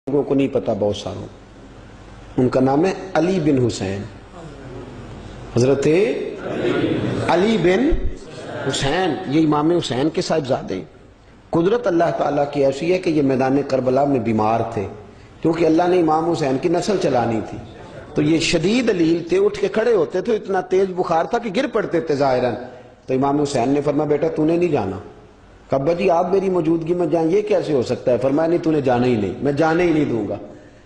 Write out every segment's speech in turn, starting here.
لوگوں کو نہیں پتا، بہت ساروں، ان کا نام ہے علی بن حسین، حضرت علی بن حسین، یہ امام حسین کے صاحبزادے۔ قدرت اللہ تعالیٰ کی ایسی ہے کہ یہ میدان کربلا میں بیمار تھے، کیونکہ اللہ نے امام حسین کی نسل چلانی تھی، تو یہ شدید علیل تھے، اٹھ کے کھڑے ہوتے تھے، اتنا تیز بخار تھا کہ گر پڑتے تھے ظاہراً۔ تو امام حسین نے فرمایا بیٹا تو نے نہیں جانا۔ ابا جی آپ میری موجودگی میں جائیں، یہ کیسے ہو سکتا ہے؟ فرمایا نہیں، تو نے جانا ہی نہیں، میں جانے ہی نہیں دوں گا۔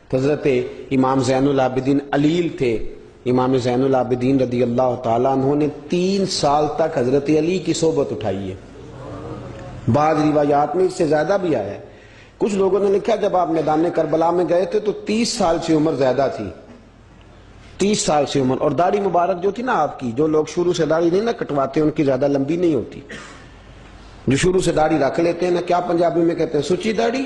تو حضرت امام زین العابدین علیل تھے، امام زین العابدین رضی اللہ تعالیٰ عنہ نے 3 سال تک حضرت علی کی صحبت اٹھائی ہے۔ بعض روایات میں اس سے زیادہ بھی آیا ہے۔ کچھ لوگوں نے لکھا جب آپ میدان کربلا میں گئے تھے تو 30 سال سے عمر زیادہ تھی، 30 سال سے عمر، اور داڑھی مبارک جو تھی نا آپ کی، جو لوگ شروع سے داڑھی نہیں نہ کٹواتے ان کی زیادہ لمبی نہیں ہوتی، جو شروع سے داڑھی رکھ لیتے ہیں نا، کیا پنجابی میں کہتے ہیں، سچی داڑھی،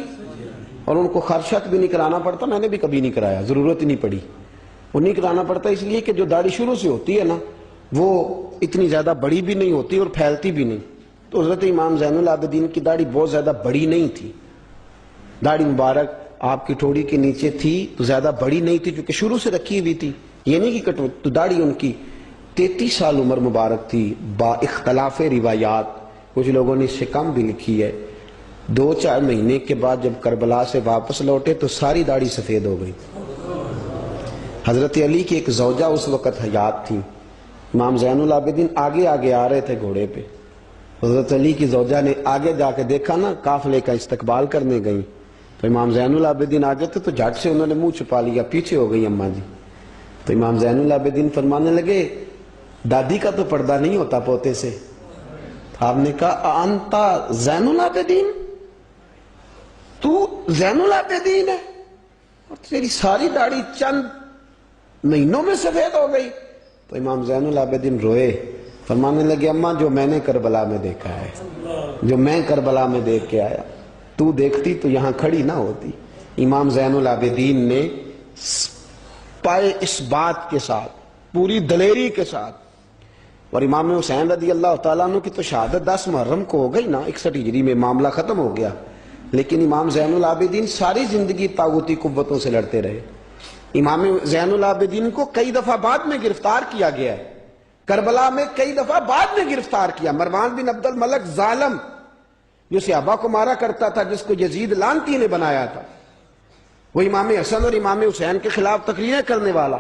اور ان کو خرشت بھی نہیں کرانا پڑتا، میں نے بھی کبھی نہیں کرایا، ضرورت ہی نہیں پڑی، وہ نہیں کرانا پڑتا اس لیے کہ جو داڑھی شروع سے ہوتی ہے نا وہ اتنی زیادہ بڑی بھی نہیں ہوتی اور پھیلتی بھی نہیں۔ تو حضرت امام زین العابدین کی داڑھی بہت زیادہ بڑی نہیں تھی، داڑھی مبارک آپ کی ٹھوڑی کے نیچے تھی تو زیادہ بڑی نہیں تھی، کیونکہ شروع سے رکھی ہوئی تھی، یہ نہیں کہ کٹو، تو داڑھی ان کی 33 سال عمر مبارک تھی، با اختلاف روایات، کچھ لوگوں نے اس سے کم بھی لکھی ہے۔ 2-4 مہینے کے بعد جب کربلا سے واپس لوٹے تو ساری داڑھی سفید ہو گئی۔ حضرت علی کی ایک زوجہ اس وقت حیات تھی، امام زین العابدین آگے آگے آ رہے تھے گھوڑے پہ، حضرت علی کی زوجہ نے آگے جا کے دیکھا نا، قافلے کا استقبال کرنے گئی، تو امام زین العابدین آگے تھے تو جھٹ سے انہوں نے منہ چھپا لیا، پیچھے ہو گئی اماں جی۔ تو امام زین العابدین فرمانے لگے دادی کا تو پردہ نہیں ہوتا پوتے سے۔ آپ نے کہا انتا زین العابدین، تو زین العابدین ہے اور تیری ساری داڑھی چند مہینوں میں سفید ہو گئی؟ تو امام زین العابدین روئے، فرمانے لگے اماں جو میں نے کربلا میں دیکھا ہے، جو میں کربلا میں دیکھ کے آیا، تو دیکھتی تو یہاں کھڑی نہ ہوتی۔ امام زین العابدین نے پائے اس بات کے ساتھ، پوری دلیری کے ساتھ، اور امام حسین رضی اللہ تعالیٰ عنہ کی تو شہادت 10 محرم کو ہو گئی نا، 61 ہجری میں معاملہ ختم ہو گیا، لیکن امام زین العابدین ساری زندگی طاغوتی قوتوں سے لڑتے رہے۔ امام زین العابدین کو کئی دفعہ بعد میں گرفتار کیا گیا ہے، کربلا میں کئی دفعہ بعد میں گرفتار کیا۔ مروان بن عبد الملک ظالم جو صحابہ کو مارا کرتا تھا، جس کو یزید لعنتی نے بنایا تھا، وہ امام حسن اور امام حسین کے خلاف تقریریں کرنے والا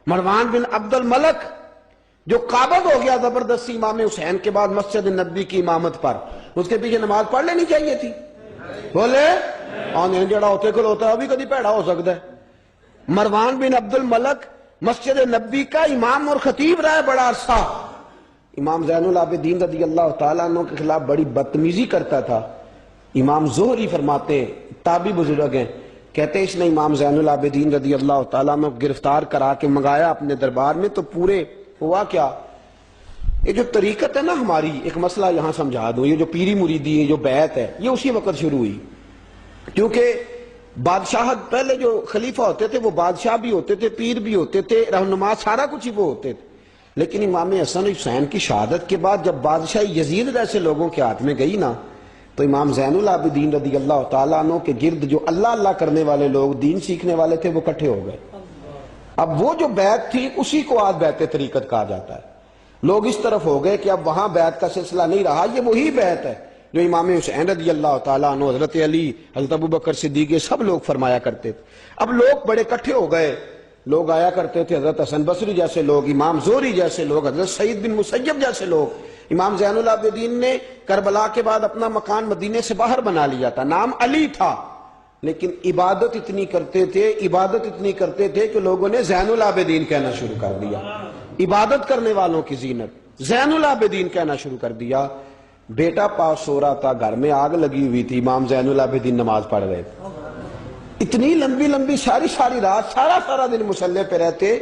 مروان بن عبد الملک جو قابض ہو گیا زبردستی امام حسین کے بعد مسجد نبی کی امامت پر، اس کے پیچھے نماز پڑھ لینی چاہیے تھی، بولے آنے جڑا ہوتے کل ہوتا ہے ابھی کدی پیڑا ہو سکتا ہے۔ مروان بن عبد الملک مسجد نبی کا امام اور خطیب رہا ہے بڑا عرصہ، امام زین العابدین رضی اللہ تعالیٰ عنہ کے خلاف بڑی بدتمیزی کرتا تھا۔ امام زہری فرماتے ہیں، تابعی بزرگ ہیں، کہتے ہیں اس نے امام زین العابدین رضی اللہ تعالیٰ عنہ گرفتار کرا کے منگایا اپنے دربار میں، تو پورے ہوا کیا، یہ جو طریقت ہے نا ہماری، ایک مسئلہ یہاں سمجھا دوں، یہ جو پیری مریدی ہے، جو بیعت ہے، یہ اسی وقت شروع ہوئی، کیونکہ بادشاہت پہلے جو خلیفہ ہوتے تھے وہ بادشاہ بھی ہوتے تھے، پیر بھی ہوتے تھے، رہنما، سارا کچھ ہی وہ ہوتے تھے، لیکن امام حسن حسین کی شہادت کے بعد جب بادشاہی یزید جیسے لوگوں کے ہاتھ میں گئی نا، تو امام زین العابدین رضی اللہ تعالیٰ عنہ کے گرد جو اللہ اللہ کرنے والے لوگ، دین سیکھنے والے تھے، وہ اکٹھے ہو گئے۔ اب وہ جو بیعت تھی اسی کو آج بیعت طریقت کہا جاتا ہے۔ لوگ اس طرف ہو گئے کہ اب وہاں بیعت کا سلسلہ نہیں رہا، یہ وہی بیعت ہے جو امام حسین رضی اللہ تعالیٰ عنہ، حضرت علی، حضرت ابوبکر صدیق، سب لوگ فرمایا کرتے تھے۔ اب لوگ بڑے اکٹھے ہو گئے، لوگ آیا کرتے تھے، حضرت حسن بصری جیسے لوگ، امام زہری جیسے لوگ، حضرت سعید بن مسیب جیسے لوگ۔ امام زین العابدین نے کربلا کے بعد اپنا مکان مدینے سے باہر بنا لیا تھا، نام علی تھا، لیکن عبادت اتنی کرتے تھے کہ لوگوں نے زین العابدین کہنا شروع کر دیا، عبادت کرنے والوں کی زینت زین العابدین کہنا شروع کر دیا۔ بیٹا پاس سو رہا تھا، گھر میں آگ لگی ہوئی تھی، امام زین العابدین نماز پڑھ رہے تھے، اتنی لمبی لمبی ساری رات سارا دن مصلی پہ رہتے،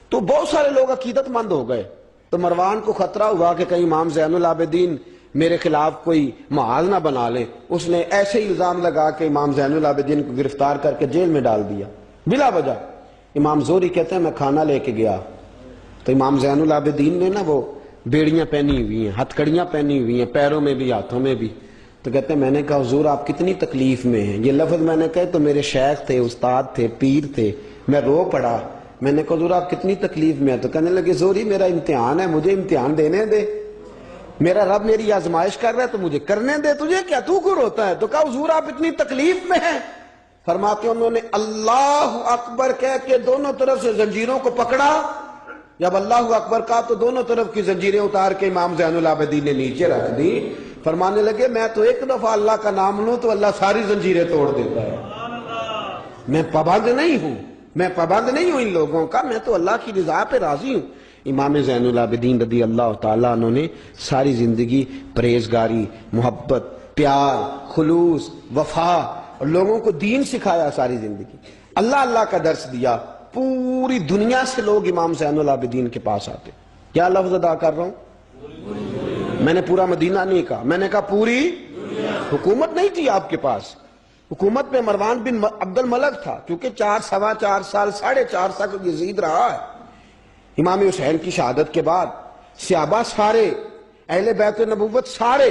تو بہت سارے لوگ عقیدت مند ہو گئے۔ تو مروان کو خطرہ ہوا کہ کہیں امام زین العابدین میرے خلاف کوئی محاذ نہ بنا لے، اس نے ایسے ہی الزام لگا کہ امام زین العابدین کو گرفتار کر کے جیل میں ڈال دیا بلا وجہ۔ امام زہری کہتے ہیں میں کھانا لے کے گیا تو امام زین العابدین نے نا وہ بیڑیاں پہنی ہوئی ہیں، ہتھ کڑیاں پہنی ہوئی ہیں، پیروں میں بھی ہاتھوں میں بھی، تو کہتے ہیں میں نے کہا حضور آپ کتنی تکلیف میں ہیں؟ یہ لفظ میں نے کہے تو میرے شیخ تھے، استاد تھے، پیر تھے، میں رو پڑا. میں نے کہا حضور آپ کتنی تکلیف میں ہیں؟ تو کہنے لگے زوری میرا امتحان ہے، مجھے امتحان دینے دے، میرا رب میری آزمائش کر رہا ہے تو مجھے کرنے دے، تجھے کیا، تو کیوں روتا ہے؟ تو کہا حضور آپ اتنی تکلیف میں ہیں. فرماتے ہیں انہوں نے اللہ اکبر کہہ کے دونوں طرف سے زنجیروں کو پکڑا. جب اللہ اکبر کہا تو دونوں طرف کی زنجیریں اتار کے امام زین العابدین نے نیچے رکھ دی. فرمانے لگے میں تو ایک دفعہ اللہ کا نام لوں تو اللہ ساری زنجیریں توڑ دیتا ہے. میں پابند نہیں ہوں، میں پابند نہیں ہوں ان لوگوں کا، میں تو اللہ کی رضا پہ راضی ہوں. امام زین العابدین رضی اللہ تعالیٰ عنہ نے ساری زندگی پرہیزگاری، محبت، پیار، خلوص، وفا اور لوگوں کو دین سکھایا. ساری زندگی اللہ اللہ کا درس دیا. پوری دنیا سے لوگ امام زین العابدین کے پاس آتے. کیا لفظ ادا کر رہا ہوں؟ میں نے پورا مدینہ نہیں کہا، میں نے کہا پوری حکومت نہیں تھی آپ کے پاس. حکومت میں مروان بن عبد الملک تھا، کیونکہ 4 سال 4.5 سال یزید رہا ہے. امام حسین کی شہادت کے بعد صحابہ سارے، اہل بیت نبوت سارے،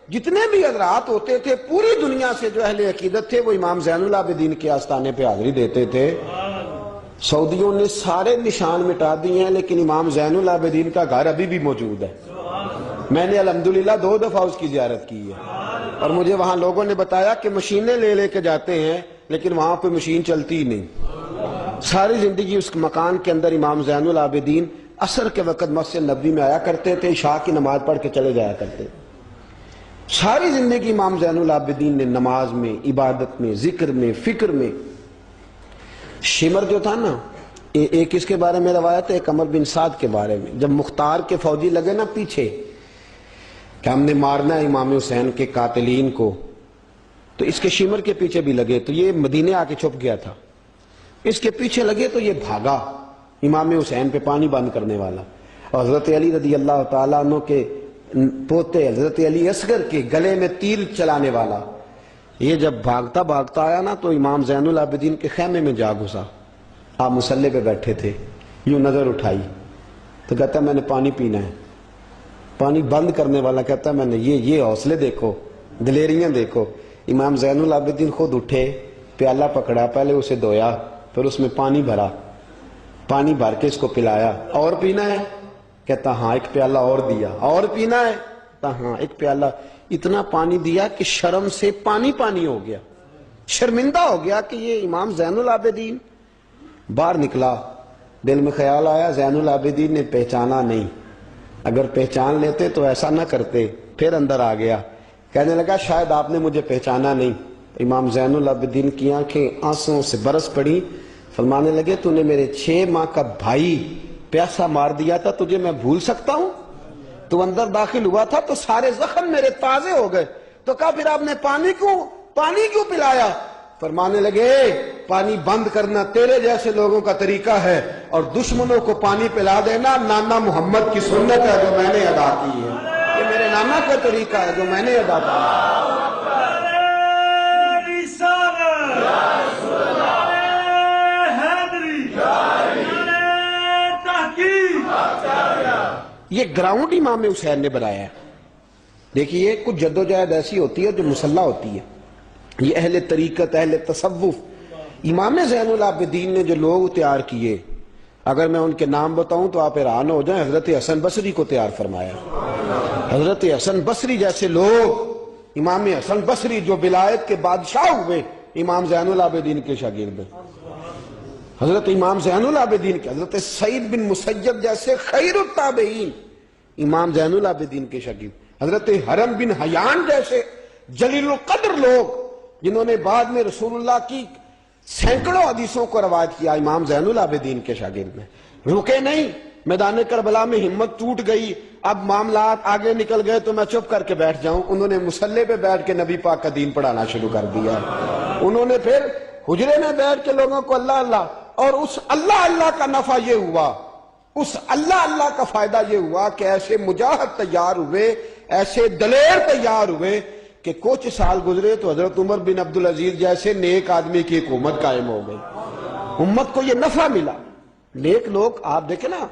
جتنے بھی حضرات ہوتے تھے پوری دنیا سے جو اہل عقیدت تھے وہ امام زین العابدین کے آستانے پہ حاضری دیتے تھے. سعودیوں نے سارے نشان مٹا دیے ہیں لیکن امام زین العابدین کا گھر ابھی بھی موجود ہے. میں نے الحمدللہ 2 دفعہ اس کی زیارت کی ہے اور مجھے وہاں لوگوں نے بتایا کہ مشینیں لے کے جاتے ہیں لیکن وہاں پہ مشین چلتی ہی نہیں. ساری زندگی اس مکان کے اندر امام زین العابدین عصر کے وقت مسجد نبوی میں آیا کرتے تھے، عشاء کی نماز پڑھ کے چلے جایا کرتے. ساری زندگی امام زین العابدین نے نماز میں، عبادت میں، ذکر میں، فکر میں. شمر جو تھا نا، ایک اس کے بارے میں روایت ہے، ایک عمر بن سعد کے بارے میں. جب مختار کے فوجی لگے نا پیچھے کہ ہم نے مارنا ہے امام حسین کے قاتلین کو، تو اس کے شمر کے پیچھے بھی لگے تو یہ مدینے آ کے چھپ گیا تھا. اس کے پیچھے لگے تو یہ بھاگا، امام حسین پہ پانی بند کرنے والا. اور حضرت علی رضی اللہ تعالیٰ عنہ کے پوتے حضرت علی اصغر کے گلے میں تیر چلانے والا، یہ جب بھاگتا بھاگتا آیا نا تو امام زین العابدین کے خیمے میں جا گھسا. آپ مصلے پہ بیٹھے تھے، یوں نظر اٹھائی تو کہتا ہے میں نے پانی پینا ہے. پانی بند کرنے والا کہتا ہے میں نے یہ حوصلے دیکھو، دلیریاں دیکھو. امام زین العابدین خود اٹھے، پیالہ پکڑا، پہلے اسے دھویا، پھر اس میں پانی بھرا، پانی بھر کے اس کو پلایا. اور پینا ہے؟ کہتا ہاں. ایک پیالہ اور دیا. اور پینا ہے؟ کہتا ہاں. ایک پیالہ. اتنا پانی دیا کہ شرم سے پانی پانی ہو گیا، شرمندہ ہو گیا کہ یہ امام زین العابدین. باہر نکلا، دل میں خیال آیا زین العابدین نے پہچانا نہیں، اگر پہچان لیتے تو ایسا نہ کرتے. پھر اندر آ گیا، کہنے لگا شاید آپ نے مجھے پہچانا نہیں. امام زین العابدین کی آنکھیں آنسوں سے برس پڑی. فرمانے لگے تو نے میرے 6 ماہ کا بھائی پیاسا مار دیا تھا، تجھے میں بھول سکتا ہوں؟ تو اندر داخل ہوا تھا تو سارے زخم میرے تازے ہو گئے. تو کہا پھر آپ نے پانی کیوں پلایا؟ فرمانے لگے پانی بند کرنا تیرے جیسے لوگوں کا طریقہ ہے اور دشمنوں کو پانی پلا دینا نانا محمد کی سنت ہے جو میں نے ادا کی ہے. یہ میرے نانا کا طریقہ ہے جو میں نے ادا کیا. یہ گراؤنڈ امام حسین نے بنایا ہے. دیکھیے کچھ جدوجہد ایسی ہوتی ہے جو مسلح ہوتی ہے. یہ اہل طریقت، اہل تصوف، امام زین العابدین نے جو لوگ تیار کیے، اگر میں ان کے نام بتاؤں تو آپ حیران ہو جائیں. حضرت حسن بصری کو تیار فرمایا. حضرت حسن بصری جیسے لوگ، امام حسن بصری جو ولایت کے بادشاہ ہوئے، امام زین العابدین کے شاگرد ہیں. حضرت امام زین العابدین کے، حضرت سعید بن مسیب جیسے خیر التابعین امام زین العابدین کے شاگرد. حضرت حرم بن حیان جیسے جلیل القدر لوگ جنہوں نے بعد میں رسول اللہ کی سینکڑوں حدیثوں کو روایت کیا، امام زین العابدین کے شاگرد میں. رکے نہیں، میدان کربلا میں ہمت ٹوٹ گئی، اب معاملات آگے نکل گئے تو میں چپ کر کے بیٹھ جاؤں. انہوں نے مصلے پہ بیٹھ کے نبی پاک کا دین پڑھانا شروع کر دیا. انہوں نے پھر حجرے میں بیٹھ کے لوگوں کو اللہ اللہ، اور اس اللہ اللہ کا نفع یہ ہوا، اس اللہ اللہ کا فائدہ یہ ہوا کہ ایسے مجاہد تیار ہوئے، ایسے دلیر تیار ہوئے کہ کچھ سال گزرے تو حضرت عمر بن عبدالعزیز جیسے نیک آدمی کی حکومت قائم ہو گئی. امت کو یہ نفع ملا. نیک لوگ آپ دیکھیں نا،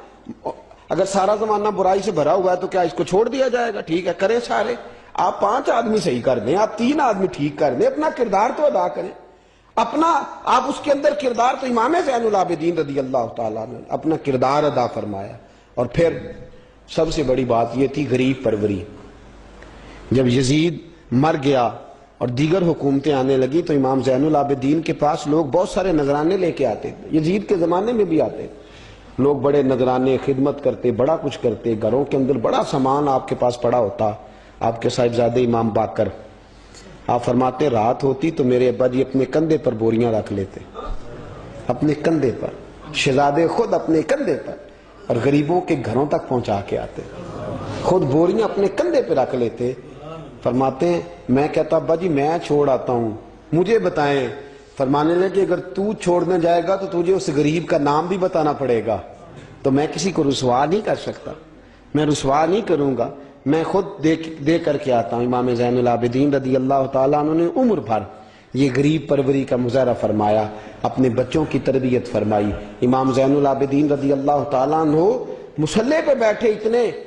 اگر سارا زمانہ برائی سے بھرا ہوا ہے تو کیا اس کو چھوڑ دیا جائے گا؟ ٹھیک ہے کریں سارے. آپ 5 آدمی صحیح کر دیں، آپ 3 آدمی ٹھیک کر دیں، اپنا کردار تو ادا کریں، اپنا آپ اس کے اندر کردار، تو امام زین العابدین رضی اللہ تعالیٰ نے اپنا کردار ادا فرمایا۔ اور پھر سب سے بڑی بات یہ تھی غریب پروری۔ جب یزید مر گیا اور دیگر حکومتیں آنے لگی تو امام زین العابدین کے پاس لوگ بہت سارے نذرانے لے کے آتے تھے، یزید کے زمانے میں بھی آتے تھے لوگ، بڑے نذرانے، خدمت کرتے، بڑا کچھ کرتے، گھروں کے اندر بڑا سامان آپ کے پاس پڑا ہوتا۔ آپ کے صاحبزادے امام باقر، آپ فرماتے رات ہوتی تو میرے ابا جی اپنے کندھے پر بوریاں رکھ لیتے، اپنے کندھے پر، شہزادے خود اپنے کندھے پر، اور غریبوں کے گھروں تک پہنچا کے آتے، خود بوریاں اپنے کندھے پہ رکھ لیتے۔ فرماتے ہیں میں کہتا ابا جی میں چھوڑ آتا ہوں، مجھے بتائیں۔ فرمانے لگے اگر تو چھوڑنے جائے گا تو تجھے اس غریب کا نام بھی بتانا پڑے گا، تو میں کسی کو رسوا نہیں کر سکتا، میں رسوا نہیں کروں گا، میں خود دے کر کے آتا ہوں۔ امام زین العابدین رضی اللہ تعالیٰ عنہ نے عمر بھر یہ غریب پروری کا مظاہرہ فرمایا، اپنے بچوں کی تربیت فرمائی۔ امام زین العابدین رضی اللہ تعالیٰ عنہ مصلی پہ بیٹھے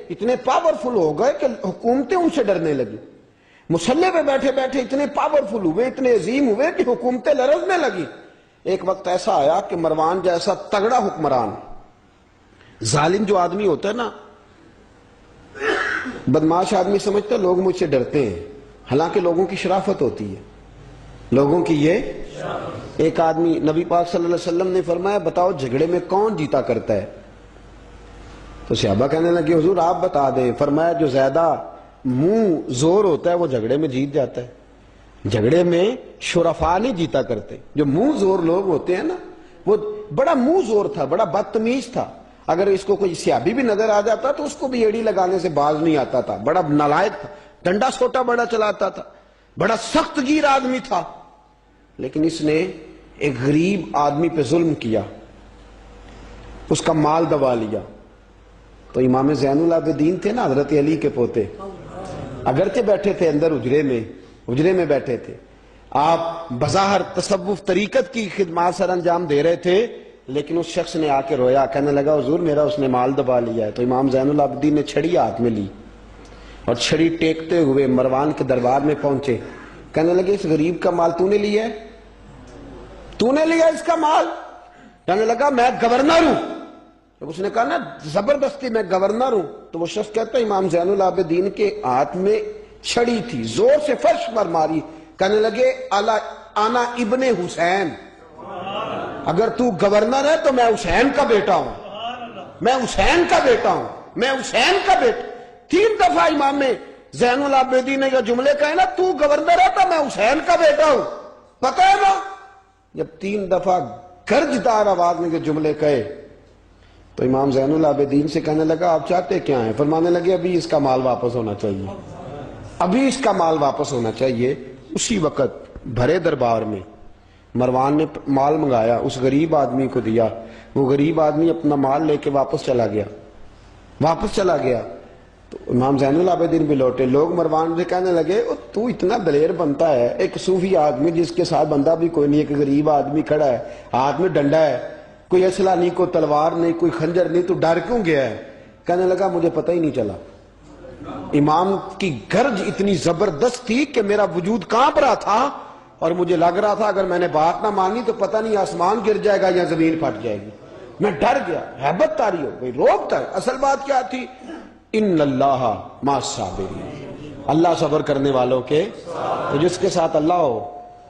اتنے پاورفل ہو گئے کہ حکومتیں ان سے ڈرنے لگی، مصلی پہ بیٹھے بیٹھے اتنے پاورفل ہوئے، اتنے عظیم ہوئے کہ حکومتیں لرزنے لگی۔ ایک وقت ایسا آیا کہ مروان جیسا تگڑا حکمران، ظالم جو آدمی ہوتا ہے نا، بدماش آدمی سمجھتا ہے لوگ مجھ سے ڈرتے ہیں، حالانکہ لوگوں کی شرافت ہوتی ہے، لوگوں کی یہ ایک آدمی، نبی پاک صلی اللہ علیہ وسلم نے فرمایا بتاؤ جھگڑے میں کون جیتا کرتا ہے؟ تو صحابہ کہنے لگے حضور آپ بتا دیں۔ فرمایا جو زیادہ منہ زور ہوتا ہے وہ جھگڑے میں جیت جاتا ہے، جھگڑے میں شرفا نہیں جیتا کرتے، جو منہ زور لوگ ہوتے ہیں نا، وہ بڑا منہ زور تھا، بڑا بدتمیز تھا، اگر اس کو کوئی سیابی بھی نظر آ جاتا تو اس کو بھی ایڑی لگانے سے باز نہیں آتا تھا، بڑا نالائق تھا، ڈنڈا سوٹا بڑا چلاتا تھا، بڑا سخت گیر آدمی تھا، لیکن اس نے ایک غریب آدمی پہ ظلم کیا، اس کا مال دبا لیا۔ تو امام زین العابدین تھے نا حضرت علی کے پوتے، اگرچہ بیٹھے تھے اندر حجرے میں بیٹھے تھے، آپ بظاہر تصوف طریقت کی خدمات سر انجام دے رہے تھے، لیکن اس شخص نے آ کے رویا، کہنے لگا حضور میرا اس نے مال دبا لیا ہے۔ تو امام زین العابدین نے چھڑی ہاتھ میں لی اور چھڑی ٹیکتے ہوئے مروان کے دربار میں پہنچے، کہنے لگے اس غریب کا مال تو نے لیا ہے؟ تو نے لیا اس کا مال؟ کہنے لگا میں گورنر ہوں۔ جب اس نے کہا نا زبردستی میں گورنر ہوں، تو وہ شخص کہتا ہے امام زین العابدین کے ہاتھ میں چھڑی تھی، زور سے فرش پر ماری، کہنے لگے انا ابن حسین، اگر تو گورنر ہے تو میں حسین کا بیٹا ہوں، میں حسین کا بیٹا ہوں، میں حسین کا بیٹا۔ 3 دفعہ امام زین العابدین نے یہ جملے کہے نا تو گورنر ہے تو میں حسین کا بیٹا ہوں، پتہ ہے نا؟ جب 3 دفعہ گرجدار آواز میں یہ جملے کہے تو امام زین العابدین سے کہنے لگا آپ چاہتے کیا ہیں؟ فرمانے لگے ابھی اس کا مال واپس ہونا چاہیے، ابھی اس کا مال واپس ہونا چاہیے۔ اسی وقت بھرے دربار میں مروان نے مال منگایا، اس غریب آدمی کو دیا، وہ غریب آدمی اپنا مال لے کے واپس چلا گیا۔ تو امام زین العابدین بھی لوٹے، لوگ مروان سے کہنے لگے تو اتنا دلیر بنتا ہے، ایک صوفی آدمی جس کے ساتھ بندہ بھی کوئی نہیں، ایک غریب آدمی کھڑا ہے، ہاتھ میں ڈنڈا ہے، کوئی اسلحہ نہیں، کوئی تلوار نہیں، کوئی خنجر نہیں، تو ڈر کیوں گیا ہے؟ کہنے لگا مجھے پتہ ہی نہیں چلا۔ امام کی گرج اتنی زبردست تھی کہ میرا وجود کانپ رہا تھا اور مجھے لگ رہا تھا اگر میں نے بات نہ مانی تو پتہ نہیں آسمان گر جائے گا یا زمین پھٹ جائے گی، میں ڈر گیا، ہیبت طاری ہو گئی، روب تھا۔ اصل بات کیا تھی؟ ان اللہ مع الصابرین، اللہ صبر کرنے والوں کے، تو جس کے ساتھ اللہ ہو۔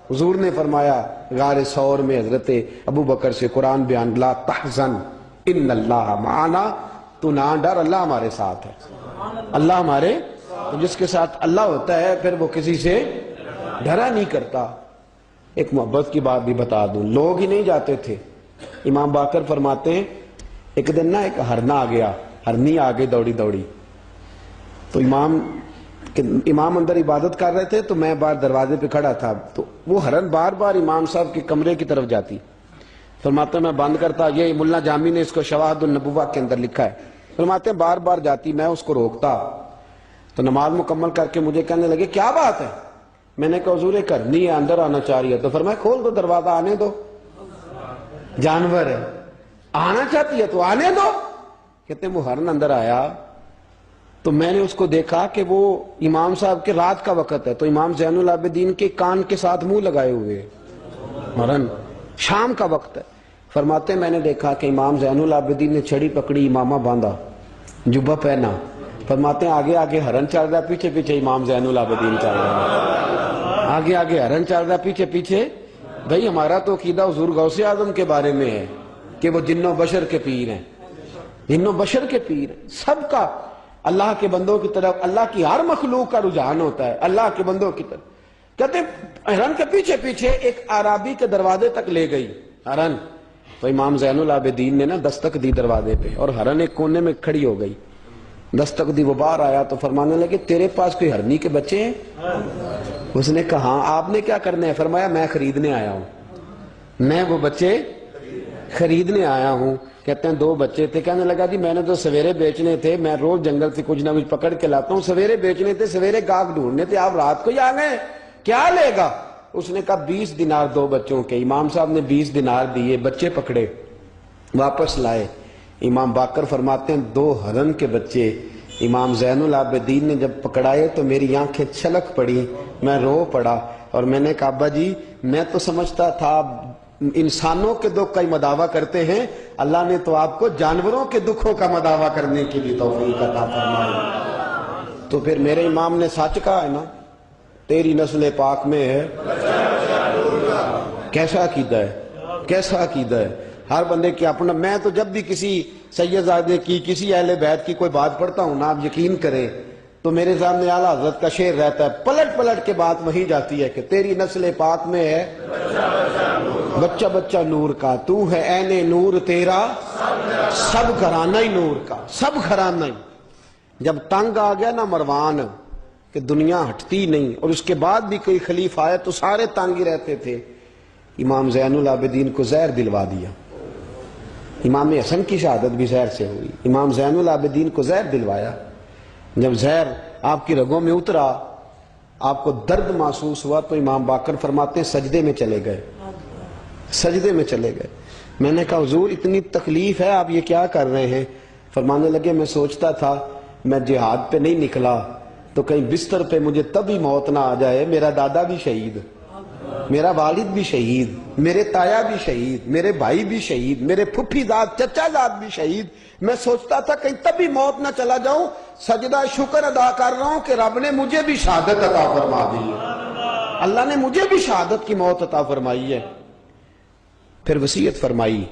حضور نے فرمایا غار ثور میں حضرت ابو بکر سے قرآن بیان، لا تحزن ان اللہ معنا، تو نہ ڈر، اللہ ہمارے ساتھ ہے، اللہ ہمارے، تو جس کے ساتھ اللہ ہوتا ہے پھر وہ کسی سے ڈرا نہیں کرتا۔ ایک محبت کی بات بھی بتا دوں، لوگ ہی نہیں جاتے تھے، امام باقر فرماتے ہیں ایک دن نا ایک ہرنا آ گیا، ہرنی آ گئی دوڑی دوڑی، تو امام اندر عبادت کر رہے تھے تو میں باہر دروازے پہ کھڑا تھا، تو وہ ہرن بار بار امام صاحب کے کمرے کی طرف جاتی، فرماتے ہیں میں بند کرتا، یہ ملا جامی نے اس کو شواہد النبوہ کے اندر لکھا ہے، فرماتے ہیں بار بار جاتی، میں اس کو روکتا، تو نماز مکمل کر کے مجھے کہنے لگے کیا بات ہے؟ میں نے کہا حضور ایک ہرنی ہے اندر آنا چاہ رہی ہے، تو فرمایا کھول دو دروازہ، آنے دو، جانور ہے، آنا چاہتی ہے تو آنے دو۔ کہتے ہیں وہ ہرن اندر آیا تو میں نے اس کو دیکھا کہ وہ امام صاحب کے رات کا وقت ہے، تو امام زین العابدین کے کان کے ساتھ منہ لگائے ہوئے، مرن شام کا وقت ہے۔ فرماتے میں نے دیکھا کہ امام زین العابدین نے چھڑی پکڑی، امامہ باندھا، جبہ پہنا، فرماتے ہیں آگے آگے ہرن چل رہا ہے، پیچھے پیچھے امام زین العابدین چل رہا ہے، آگے آگے ہرن چل رہا ہے، پیچھے پیچھے۔ بھئی ہمارا تو عقیدہ حضور غوث اعظم کے بارے میں ہے کہ وہ جن و بشر کے پیر ہیں، جن و بشر کے پیر ہیں، سب کا اللہ کے بندوں کی طرف، اللہ کی ہر مخلوق کا رجحان ہوتا ہے اللہ کے بندوں کی طرف۔ کہتے ہیں ہرن کے پیچھے پیچھے ایک عرابی کے دروازے تک لے گئی ہرن، تو امام زین العابدین نے نا دستک دی دروازے پہ، اور ہرن ایک کونے میں کھڑی ہو گئی، دستک دی، وہ باہر آیا تو فرمانے لگے تیرے پاس کوئی ہرنی کے بچے ہیں؟ اس نے کہا ہاں، آپ نے کیا کرنا ہے؟ فرمایا میں خریدنے آیا ہوں، میں وہ بچے خریدنے آیا ہوں۔ کہتے ہیں 2 بچے تھے، کہنے لگا جی میں نے تو سویرے بیچنے تھے، میں روز جنگل سے کچھ نہ کچھ پکڑ کے لاتا ہوں، سویرے بیچنے تھے، سویرے گاہک ڈھونڈنے تھے، آپ رات کو ہی آ گئے، کیا لے گا؟ اس نے کہا 20 دینار 2 بچوں کے۔ امام صاحب نے 20 دینار دیے، بچے پکڑے، واپس لائے۔ امام باقر فرماتے ہیں 2 ہرن کے بچے امام زین العابدین نے جب پکڑائے تو میری آنکھیں چھلک پڑی، میں رو پڑا، اور میں نے کہا ابا جی میں تو سمجھتا تھا انسانوں کے دکھ کا ہی مداوع کرتے ہیں، اللہ نے تو آپ کو جانوروں کے دکھوں کا مداوع کرنے کی بھی توفیق عطا فرمائی۔ تو پھر میرے امام نے سچ کہا ہے نا، تیری نسل پاک میں ہے۔ کیسا عقیدہ ہے، کیسا عقیدہ ہے، ہر بندے کی اپنا۔ میں تو جب بھی کسی سیدزادے کی، کسی اہل بیت کی کوئی بات پڑھتا ہوں نا، آپ یقین کریں تو میرے سامنے اعلیٰ حضرت کا شعر رہتا ہے، پلٹ پلٹ کے بات وہیں جاتی ہے کہ تیری نسل پاک میں ہے بچہ بچہ نور کا، تو ہے عین نور تیرا سب گھرانہ ہی نور کا، سب گھرانہ ہی۔ جب تنگ آ گیا نا مروان کہ دنیا ہٹتی نہیں، اور اس کے بعد بھی کوئی خلیفہ آئے تو سارے تنگ ہی رہتے تھے، امام زین العابدین کو زہر دلوا دیا۔ امام حسن کی شہادت بھی زہر سے ہوئی، امام زین العابدین کو زہر دلوایا۔ جب زہر آپ کی رگوں میں اترا، آپ کو درد محسوس ہوا، تو امام باقر فرماتے ہیں سجدے میں چلے گئے، سجدے میں چلے گئے۔ میں نے کہا حضور اتنی تکلیف ہے، آپ یہ کیا کر رہے ہیں؟ فرمانے لگے میں سوچتا تھا میں جہاد پہ نہیں نکلا تو کہیں بستر پہ مجھے تبھی موت نہ آ جائے، میرا دادا بھی شہید، میرا والد بھی شہید، میرے تایا بھی شہید، میرے بھائی بھی شہید، میرے پھپھی داد چچا داد بھی شہید، میں سوچتا تھا کہیں تبھی موت نہ چلا جاؤں، سجدہ شکر ادا کر رہا ہوں کہ رب نے مجھے بھی شہادت عطا فرما دی ہے، اللہ نے مجھے بھی شہادت کی موت عطا فرمائی ہے۔ پھر وصیت فرمائی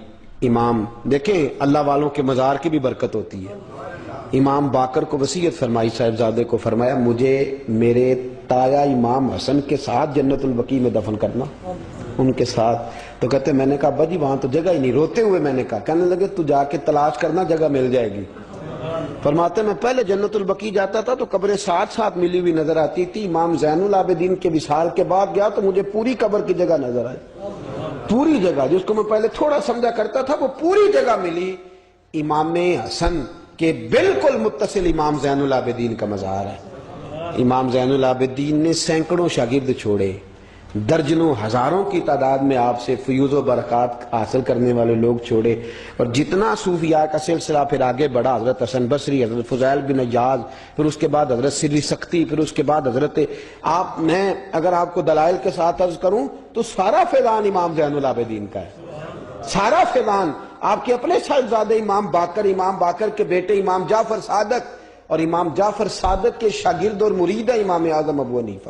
امام، دیکھیں اللہ والوں کے مزار کی بھی برکت ہوتی ہے۔ امام باقر کو وصیت فرمائی صاحبزادے کو، فرمایا مجھے میرے تایا امام حسن کے ساتھ جنت البقیع میں دفن کرنا، ان کے ساتھ۔ تو کہتے میں نے کہا ابا جی وہاں تو جگہ ہی نہیں، روتے ہوئے میں نے کہا، کہنے لگے تو جا کے تلاش کرنا، جگہ مل جائے گی۔ فرماتے میں پہلے جنت البقیع جاتا تھا تو قبریں ساتھ ساتھ ملی ہوئی نظر آتی تھی، امام زین العابدین کے وصال کے بعد گیا تو مجھے پوری قبر کی جگہ نظر آئی، پوری جگہ جس کو میں پہلے تھوڑا سمجھا کرتا تھا وہ پوری جگہ ملی۔ امام حسن کے بالکل متصل امام زین العابدین کا مزار ہے۔ امام زین العابدین نے سینکڑوں شاگرد چھوڑے، درجنوں ہزاروں کی تعداد میں آپ سے فیوز و برکات حاصل کرنے والے لوگ چھوڑے، اور جتنا صوفیاء کا سلسلہ پھر آگے بڑھا، حضرت حسن بصری، حضرت فضیل بن عیاض، پھر اس کے بعد حضرت سری سختی، پھر اس کے بعد حضرت میں اگر آپ کو دلائل کے ساتھ عرض کروں تو سارا فیضان امام زین العابدین کا ہے، سارا فیضان آپ کے اپنے صاحبزادے امام باقر کے بیٹے امام جعفر صادق، اور امام جعفر صادق کے شاگرد اور مرید ہے امام اعظم ابو حنیفہ۔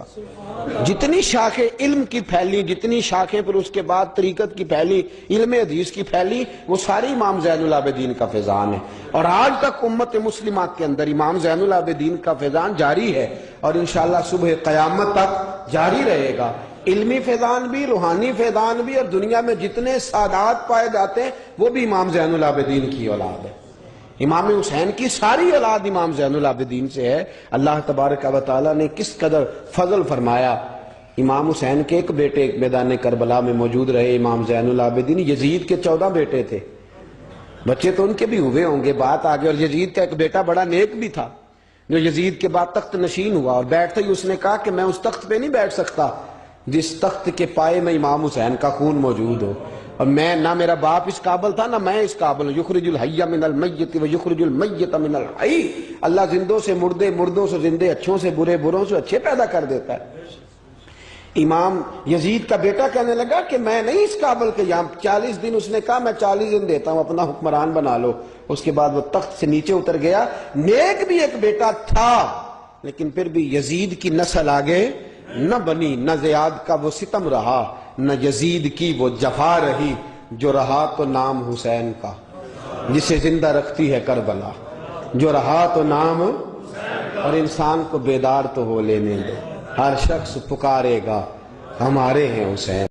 جتنی شاخیں علم کی پھیلی، جتنی شاخیں پھر اس کے بعد طریقت کی پھیلی، علم حدیث کی پھیلی، وہ ساری امام زین العابدین کا فیضان ہے، اور آج تک امت مسلمہ کے اندر امام زین العابدین کا فیضان جاری ہے، اور انشاءاللہ صبح قیامت تک جاری رہے گا۔ علمی فیضان بھی، روحانی فیضان بھی، اور دنیا میں جتنے سعادات پائے جاتے ہیں وہ بھی امام زین العابدین کی اولاد ہے۔ امام حسین کی ساری اولاد امام زین العابدین سے ہے۔ اللہ تبارک و تعالیٰ نے کس قدر فضل فرمایا۔ امام حسین کے ایک بیٹے میدان کربلا میں موجود رہے، امام زین العابدین۔ یزید کے 14 بیٹے تھے، بچے تو ان کے بھی ہوئے ہوں گے، بات آگے۔ اور یزید کا ایک بیٹا بڑا نیک بھی تھا جو یزید کے بعد تخت نشین ہوا، اور بیٹھتے ہی اس نے کہا کہ میں اس تخت پہ نہیں بیٹھ سکتا جس تخت کے پائے میں امام حسین کا خون موجود ہو۔ اور میں نہ میرا باپ اس قابل تھا نہ میں اس قابل ہوں. یخرج الحی من المیت و یخرج المیت من الحی. اللہ زندوں سے مردے، مردوں سے زندے، اچھوں سے برے، بروں سے اچھے پیدا کر دیتا ہے. امام یزید کا بیٹا کہنے لگا کہ میں نہیں اس قابل کہ یہاں 40 دن اس نے کہا میں 40 دن دیتا ہوں، اپنا حکمران بنا لو. اس کے بعد وہ تخت سے نیچے اتر گیا. نیک بھی ایک بیٹا تھا لیکن پھر بھی یزید کی نسل آگے نہ بنی، نہ زیاد کا وہ ستم رہا، نہ یزید کی وہ جفا رہی. جو رہا تو نام حسین کا جسے زندہ رکھتی ہے کربلا، جو رہا تو نام. اور انسان کو بیدار تو ہو لینے دو، ہر شخص پکارے گا ہمارے ہیں حسین.